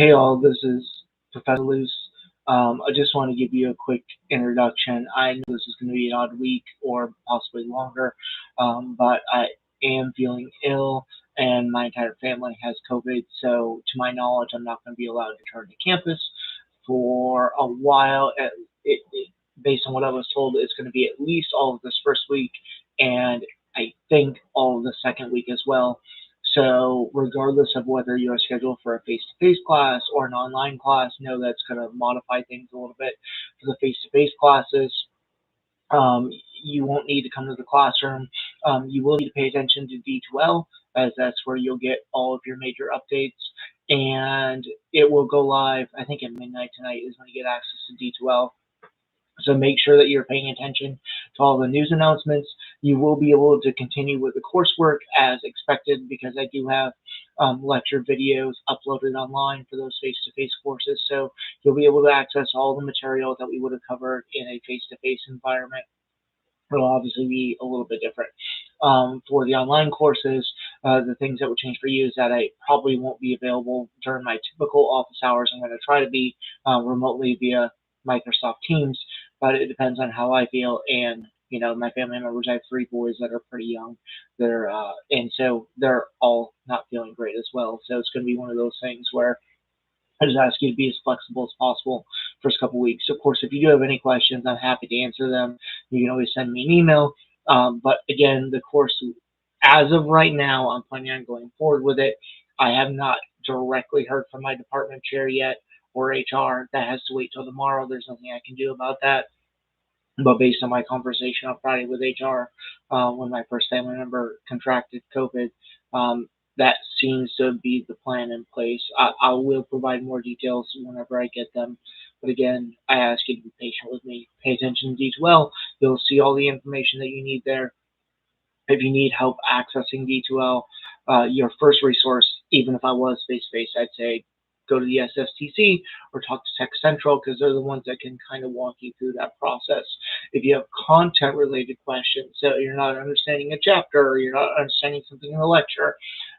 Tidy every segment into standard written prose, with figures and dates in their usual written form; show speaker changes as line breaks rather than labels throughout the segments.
Hey all, this is Professor Luce. I just want to give you a quick introduction. I know this is going to be an odd week or possibly longer, but I am feeling ill and my entire family has COVID. So, to my knowledge, I'm not going to be allowed to return to campus for a while. Based on what I was told, it's going to be at least all of this first week and I think all of the second week as well. So regardless of whether you're scheduled for a face-to-face class or an online class, know that's going to modify things a little bit. For the face-to-face classes, um, you won't need to come to the classroom. You will need to pay attention to D2L as that's where you'll get all of your major updates. And it will go live, I think at midnight tonight is when you get access to D2L. So make sure that you're paying attention to all the news announcements. You will be able to continue with the coursework as expected because I do have lecture videos uploaded online for those face-to-face courses. So you'll be able to access all the material that we would have covered in a face-to-face environment. It'll obviously be a little bit different. For the online courses, the things that will change for you is that I probably won't be available during my typical office hours. I'm going to try to be remotely via Microsoft Teams, but it depends on how I feel. And my family members, I have three boys that are pretty young. And so they're all not feeling great as well. So it's going to be one of those things where I just ask you to be as flexible as possible first couple of weeks. Of course, if you do have any questions, I'm happy to answer them. You can always send me an email. But again, the course, as of right now, I'm planning on going forward with it. I have not directly heard from my department chair yet or HR. That has to wait till tomorrow. There's nothing I can do about that. But based on my conversation on Friday with HR, when my first family member contracted COVID, that seems to be the plan in place. I will provide more details whenever I get them. But again, I ask you to be patient with me. Pay attention to D2L. You'll see all the information that you need there. If you need help accessing D2L, your first resource, even if I was face-to-face, I'd say go to the SFTC or talk to Tech Central because they're the ones that can kind of walk you through that process. If you have content-related questions, so you're not understanding a chapter or you're not understanding something in the lecture,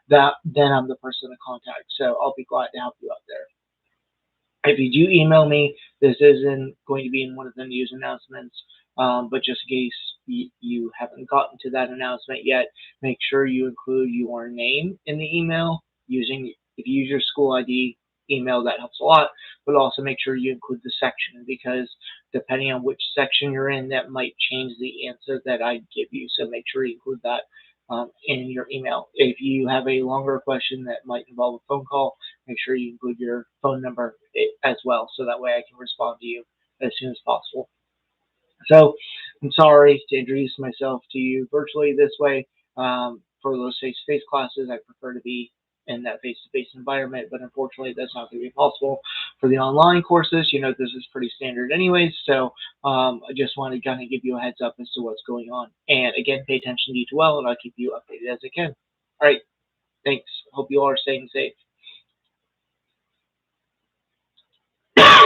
then I'm the person to contact. So I'll be glad to help you out there. If you do email me, this isn't going to be in one of the news announcements, but just in case you haven't gotten to that announcement yet, make sure you include your name in the email. If you use your school ID email, that helps a lot, but also make sure you include the section because depending on which section you're in, that might change the answer that I give you. So make sure you include that in your email. If you have a longer question that might involve a phone call, make sure you include your phone number as well, so that way I can respond to you as soon as possible. So I'm sorry to introduce myself to you virtually this way. For those face-to-face classes, I prefer to be in that face-to-face environment, but unfortunately that's not going to be possible. For the online courses, this is pretty standard anyways, so I just want to kind of give you a heads up as to what's going on. And again, pay attention to D2L, and I'll keep you updated as I can. All right, thanks. Hope you all are staying safe.